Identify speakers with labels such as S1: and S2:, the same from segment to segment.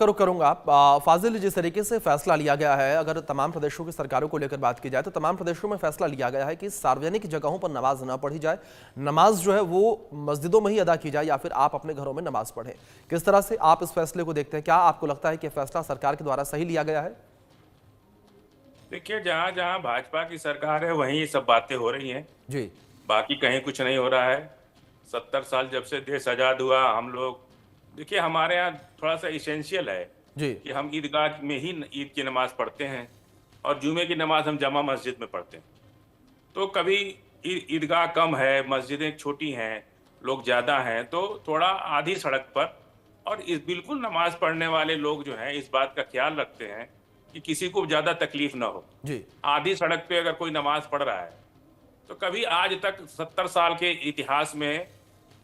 S1: करो करूंगा। फाजिल, जिस तरीके से फैसला लिया गया है, अगर तमाम प्रदेशों की सरकारों को लेकर बात की जाए तो तमाम प्रदेशों में फैसला लिया गया है कि सार्वजनिक जगहों पर नमाज ना पढ़ी जाए, नमाज जो है वो मस्जिदों में ही अदा की जाए या फिर आप अपने घरों में नमाज पढ़ें। किस तरह से आप इस फैसले को देखते हैं? क्या आपको लगता है कि फैसला सरकार के द्वारा सही लिया गया है?
S2: देखिए, जहां जहां भाजपा की सरकार है वहीं ये सब बातें हो रही हैं।
S1: जी
S2: बाकी कहीं कुछ नहीं हो रहा है। 70 साल जब से देश आज़ाद हुआ, हम लोग देखिए हमारे यहाँ थोड़ा सा इसेंशियल है
S1: जी
S2: कि हम ईदगाह में ही ईद की नमाज पढ़ते हैं और जुमे की नमाज हम जमा मस्जिद में पढ़ते हैं। तो कभी ईदगाह कम है, मस्जिदें छोटी हैं, लोग ज़्यादा हैं, तो थोड़ा आधी सड़क पर और इस बिल्कुल नमाज पढ़ने वाले लोग जो हैं इस बात का ख्याल रखते हैं कि किसी को ज़्यादा तकलीफ ना हो।
S1: जी
S2: आधी सड़क पे अगर कोई नमाज पढ़ रहा है तो कभी आज तक 70 साल के इतिहास में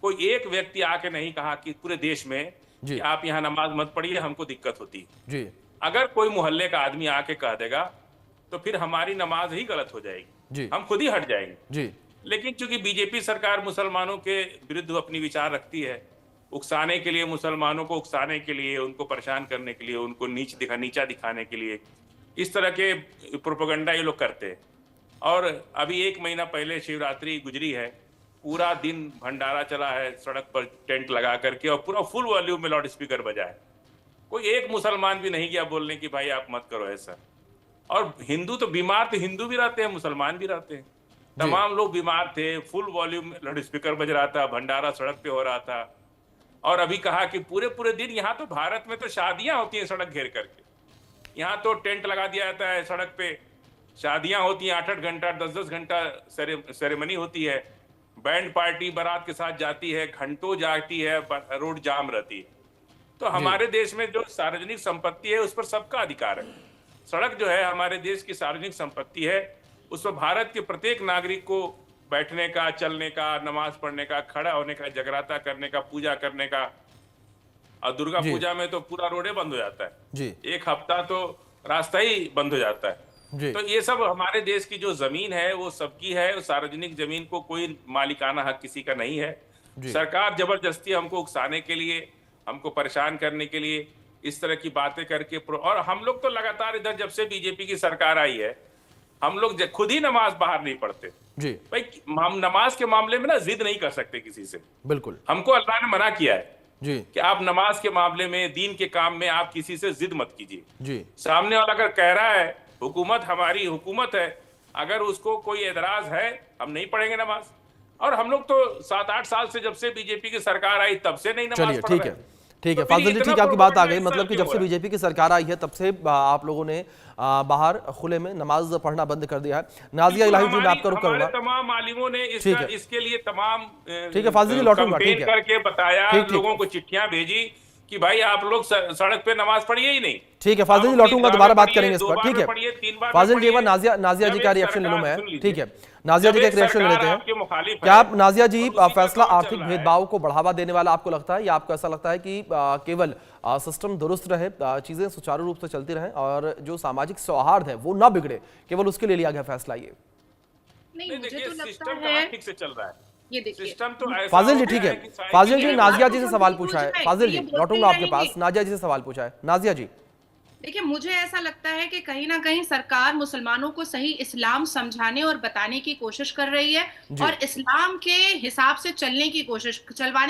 S2: कोई एक व्यक्ति आके नहीं कहा कि पूरे देश में कि
S1: जी
S2: आप यहाँ नमाज मत पढ़िए, हमको दिक्कत होती है।
S1: जी
S2: अगर कोई मोहल्ले का आदमी आके कह देगा तो फिर हमारी नमाज ही गलत हो जाएगी,
S1: जी
S2: हम खुद ही हट जाएंगे।
S1: जी
S2: लेकिन चूंकि बीजेपी सरकार मुसलमानों के विरुद्ध अपनी विचार रखती है, उकसाने के लिए, मुसलमानों को उकसाने के लिए, उनको परेशान करने के लिए, उनको नीचा दिखाने के लिए इस तरह के प्रोपेगेंडा ये लोग करते हैं। और अभी 1 महीना पहले शिवरात्रि गुजरी है, पूरा दिन भंडारा चला है, सड़क पर टेंट लगा करके और पूरा फुल वॉल्यूम में लाउड स्पीकर बजा है। कोई एक मुसलमान भी नहीं गया बोलने की भाई आप मत करो ऐसा। और हिंदू तो बीमार थे, हिंदू भी रहते हैं, मुसलमान भी रहते हैं,
S1: जी
S2: तमाम लोग बीमार थे, फुल वॉल्यूम लाउड स्पीकर बज रहा था, भंडारा सड़क पे हो रहा था। और अभी कहा कि पूरे पूरे दिन, यहाँ तो भारत में तो शादियां होती हैं सड़क घेर करके, यहाँ तो टेंट लगा दिया जाता है सड़क पे, शादियां होती हैं 8-8 घंटा 10-10 घंटा सेरेमनी होती है, बैंड पार्टी बारात के साथ जाती है, घंटों जाती है, रोड जाम रहती है। तो
S1: जी
S2: हमारे देश में जो सार्वजनिक संपत्ति है उस पर सबका अधिकार है। सड़क जो है हमारे देश की सार्वजनिक संपत्ति है, उस पर भारत के प्रत्येक नागरिक को बैठने का, चलने का, नमाज पढ़ने का, खड़ा होने का, जगराता करने का, पूजा करने का। और दुर्गा
S1: जी
S2: पूजा में तो पूरा रोडे बंद हो जाता है,
S1: जी
S2: एक हफ्ता तो रास्ता ही बंद हो जाता है।
S1: जी
S2: तो ये सब हमारे देश की जो जमीन है वो सबकी है, सार्वजनिक जमीन को कोई मालिकाना हक किसी का नहीं है।
S1: जी
S2: सरकार जबरदस्ती हमको उकसाने के लिए, हमको परेशान करने के लिए इस तरह की बातें करके और हम लोग तो लगातार इधर जब से बीजेपी की सरकार आई है हम लोग खुद ही नमाज बाहर नहीं पढ़ते
S1: जी
S2: भाई। हम नमाज के मामले में ना जिद नहीं कर सकते किसी से,
S1: बिल्कुल
S2: हमको अल्लाह ने मना किया है
S1: जी
S2: कि आप नमाज के मामले में, दीन के काम में आप किसी से जिद मत कीजिए।
S1: जी
S2: सामने वाला अगर कह रहा है हुकूमत हमारी हुकूमत है, अगर उसको कोई एतराज है, हम नहीं पढ़ेंगे नमाज। और हम लोग तो 7-8 साल से, जब से बीजेपी की सरकार आई तब से नहीं नमाज
S1: चलिए
S2: पढ़
S1: ठीक
S2: रहे
S1: है
S2: हैं।
S1: ठीक
S2: तो
S1: है
S2: फिर
S1: फाजिल जी,
S2: इतना
S1: ठीक है, आपकी बात आ
S2: प्रोपेगेंडा
S1: गई।
S2: इस साल
S1: मतलब कि
S2: क्यों
S1: जब
S2: हो
S1: से
S2: रहा है?
S1: बीजेपी की सरकार आई है तब से आप लोगों ने बाहर खुले में नमाज पढ़ना बंद कर दिया है। नाजिया
S2: बिल्कुल,
S1: इलाही जी, मैं आपका रुख
S2: हमारे
S1: करूंगा।
S2: तमाम मालिमों ने
S1: ठीक
S2: इसका,
S1: है
S2: इसके लिए तमाम
S1: ठीक है फाजिल जी, लौटूंगा। ठीक
S2: कैंपेन
S1: है
S2: करके बताया,
S1: ठीक ठीक
S2: लोगों को चिट्ठियां भेजी कि भाई आप लोग सड़क पे नमाज पढ़िए ही नहीं,
S1: ठीक है
S2: आप
S1: फाजिल जी,
S2: अपनी
S1: लौटूंगा,
S2: ईदगाह
S1: दोबारा
S2: में
S1: बात
S2: पढ़िए,
S1: करेंगे इस
S2: 2
S1: पर।
S2: बार
S1: ठीक
S2: में
S1: है
S2: पढ़िए, 3 बार में
S1: फाजिल जी, एक बार
S2: पढ़िए।
S1: नाजिया जी
S2: जब
S1: का
S2: एक
S1: रिएक्शन ले लूं
S2: सरकार,
S1: मैं।
S2: सुन लीजिए,
S1: ठीक है, नाजिया
S2: जब
S1: जी का
S2: एक
S1: एक रिएक्शन ले
S2: सरकार
S1: लेते हैं।
S2: आपके मुखालिफ
S1: क्या
S2: है
S1: आप, नाजिया जी,
S2: और उसी का
S1: फैसला
S2: काम चल
S1: आर्थिक
S2: रहा है।
S1: भेदभाव को बढ़ावा देने वाला आपको लगता है, या आपको ऐसा लगता है कि केवल सिस्टम दुरुस्त रहे, चीजें सुचारू रूप से चलती रहें और जो सामाजिक सौहार्द है वो ना बिगड़े, केवल उसके लिए लिया गया फैसला ये?
S3: नहीं,
S2: नहीं,
S3: मुझे
S2: देखिए
S3: तो लगता
S2: सिस्टम
S3: है,
S2: कहाँ ठीक से चल रहा है।
S3: ये देखिए,
S2: सिस्टम तो ऐसा
S1: फाजिल
S2: हो
S1: जी
S2: गया
S1: ठीक है,
S2: है कि
S1: फाजिल जी,
S3: मेरी
S2: साइकिल
S3: बात
S1: नाजिया
S3: तो
S1: जी से सवाल
S3: कंप्लीट हो
S1: पूछा है।
S3: जाए,
S1: फाजिल
S3: ये
S1: जी,
S3: बोलते ही
S1: लौटूंगा आपके
S3: रहेंगे।
S1: पास। नाजिया जी से सवाल पूछा है, नाजिया जी।
S3: देखिए, मुझे ऐसा लगता है कि कहीं ना कहीं सरकार मुसलमानों को सही इस्लाम समझाने और बताने की कोशिश कर रही है
S1: जी
S3: और इस्लाम के हिसाब से चलवाने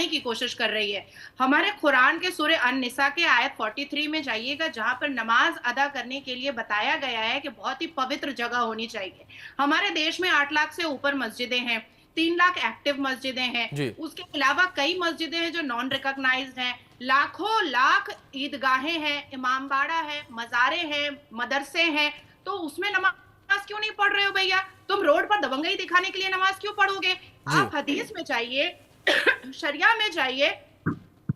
S3: की कोशिश कर रही है। हमारे कुरान के सूरह अन-निसा के आयत 43 में जाइएगा, जहां पर नमाज अदा करने के लिए बताया गया है कि बहुत ही पवित्र जगह होनी चाहिए। हमारे देश में 8 लाख से ऊपर मस्जिदें हैं, 3 लाख एक्टिव मस्जिदें हैं,
S1: जी
S3: उसके अलावा कई मस्जिदें हैं जो नॉन रिकॉग्नाइज्ड हैं, लाखों लाख ईदगाहें हैं, इमामबाड़ा है, मज़ारे हैं, मदरसे हैं। तो उसमें नमाज क्यों नहीं पढ़ रहे हो भैया? तुम रोड पर दबंगई दिखाने के लिए नमाज क्यों पढ़ोगे?
S1: जी
S3: आप हदीस में जाइए, शरिया में जाइए,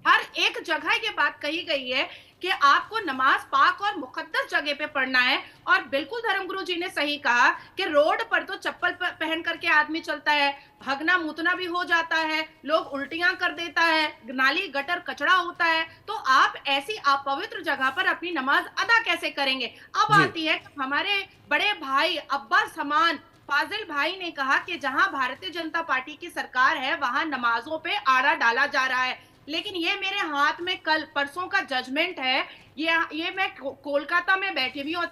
S3: हर एक जगह ये बात कही गई है कि आपको नमाज पाक और मुकद्दस जगह पे पढ़ना है। और बिल्कुल धर्मगुरु जी ने सही कहा कि रोड पर तो चप्पल पहन करके आदमी चलता है, भगना मुतना भी हो जाता है, लोग उल्टियां कर देता है, नाली गटर कचड़ा होता है। तो आप ऐसी अपवित्र जगह पर अपनी नमाज अदा कैसे करेंगे? अब
S1: जी
S3: आती है हमारे बड़े भाई अब्बा समान फाजिल भाई ने कहा कि जहां भारतीय जनता पार्टी की सरकार है वहां नमाजों पे आड़ा डाला जा रहा है। लेकिन ये मेरे हाथ में कल परसों का जजमेंट है। ये मैं कोलकाता में बैठी हुई और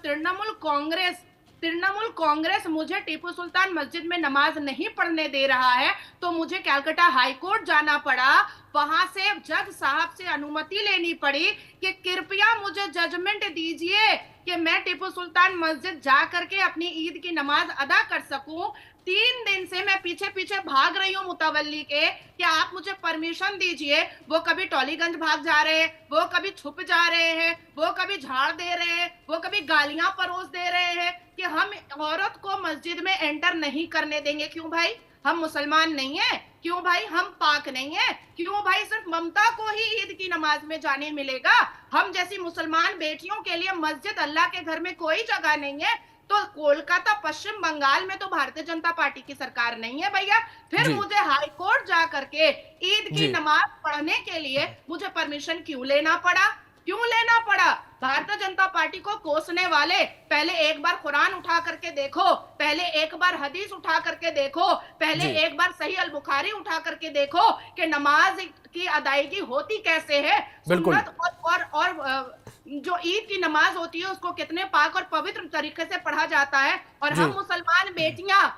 S3: तृणमूल कांग्रेस मुझे टीपू सुल्तान मस्जिद में नमाज नहीं पढ़ने दे रहा है, तो मुझे कलकत्ता हाई कोर्ट जाना पड़ा। वहां से जज साहब से अनुमति लेनी पड़ी कि कृपया मुझे जजमेंट दीजिए कि मैं टीपू सुल्तान मस्जिद जा करके अपनी ईद की नमाज अदा कर सकूं। 3 दिन से मैं पीछे पीछे भाग रही हूँ मुतवल्ली के कि आप मुझे परमिशन दीजिए। वो कभी टॉलीगंज भाग जा रहे हैं, वो कभी छुप जा रहे हैं, वो कभी झाड़ दे रहे हैं, वो कभी गालियां परोस दे रहे हैं कि हम औरत को मस्जिद में एंटर नहीं करने देंगे। क्यों भाई, हम मुसलमान नहीं है? क्यों भाई, हम पाक नहीं है? क्यों भाई, सिर्फ ममता को ही ईद की नमाज में जाने मिलेगा? हम जैसी मुसलमान बेटियों के लिए मस्जिद अल्लाह के घर में कोई जगह नहीं है? तो कोलकाता पश्चिम बंगाल में तो भारतीय जनता पार्टी की सरकार नहीं है भैया। फिर मुझे हाई कोर्ट जा करके ईद की नमाज पढ़ने के लिए मुझे परमिशन क्यों लेना पड़ा? भारतीय जनता पार्टी को कोसने वाले पहले एक बार कुरान उठा करके देखो, पहले एक बार हदीस उठा करके देखो, पहले एक बार सही अल बुखारी उठा करके देखो कि नमाज की अदायगी होती कैसे है। सुन्नत और जो ईद की नमाज होती है उसको कितने पाक और पवित्र तरीके से पढ़ा जाता है। और हम मुसलमान बेटियां,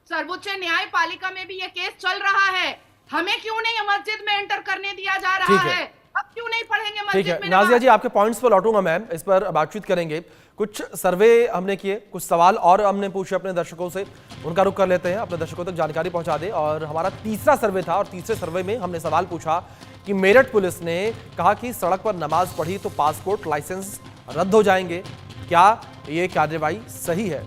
S3: सर्वोच्च न्यायपालिका में भी ये केस चल रहा है, हमें क्यों नहीं मस्जिद में एंटर करने दिया जा रहा है? अब क्यों नहीं पढ़ेंगे मस्जिद में?
S1: नाजिया जी, आपके पॉइंट्स पर लौटूंगा मैम, इस पर बातचीत करेंगे। कुछ सर्वे हमने किए, कुछ सवाल और हमने पूछे अपने दर्शकों से, उनका रुख कर लेते हैं, अपने दर्शकों तक जानकारी पहुंचा दे। और हमारा तीसरा सर्वे था और तीसरे सर्वे में हमने सवाल पूछा कि मेरठ पुलिस ने कहा कि सड़क पर नमाज पढ़ी तो पासपोर्ट लाइसेंस रद्द हो जाएंगे, क्या ये कार्रवाई सही है?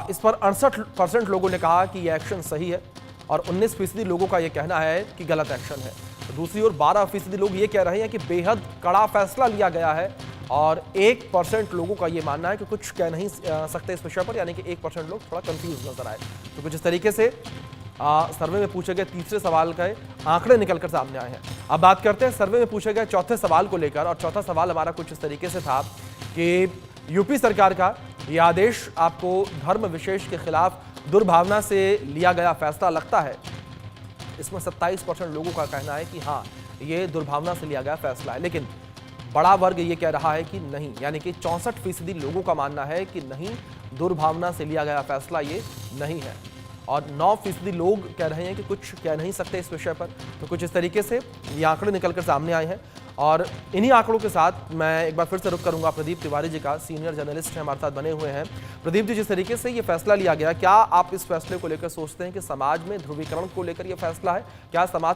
S1: इस पर 68% लोगों ने कहा कि यह एक्शन सही है और 19% लोगों का यह कहना है कि गलत एक्शन है। दूसरी ओर 12% लोग ये कह रहे हैं कि बेहद कड़ा फैसला लिया गया है और 1% लोगों का ये मानना है कि कुछ कह नहीं सकते इस विषय पर, यानी कि 1% लोग थोड़ा कंफ्यूज नजर आए। तो कुछ इस तरीके से सर्वे में पूछे गए तीसरे सवाल के आंकड़े निकलकर सामने आए हैं। अब बात करते हैं सर्वे में पूछे गए चौथे सवाल को लेकर, और चौथा सवाल हमारा कुछ इस तरीके से था कि यूपी सरकार का यह आदेश आपको धर्म विशेष के खिलाफ दुर्भावना से लिया गया फैसला लगता है? इसमें 27% लोगों का कहना है कि हाँ, ये दुर्भावना से लिया गया फैसला है, लेकिन बड़ा वर्ग ये कह रहा है कि नहीं, यानी कि 64% लोगों का मानना है कि नहीं, दुर्भावना से लिया गया फैसला ये नहीं है, और 9% लोग कह रहे हैं कि कुछ कह नहीं सकते इस विषय पर। तो कुछ इस तरीके से ये आंकड़े निकलकर सामने आए हैं, और इन्हीं आंकड़ों के साथ मैं एक बार फिर से रुख करूंगा प्रदीप तिवारी जी का, सीनियर जर्नलिस्ट हैं, हमारे साथ बने हुए हैं। प्रदीप जी, जिस तरीके से ये फैसला लिया गया, क्या आप इस फैसले को लेकर सोचते हैं कि समाज में ध्रुवीकरण को लेकर ये फैसला है? क्या समाज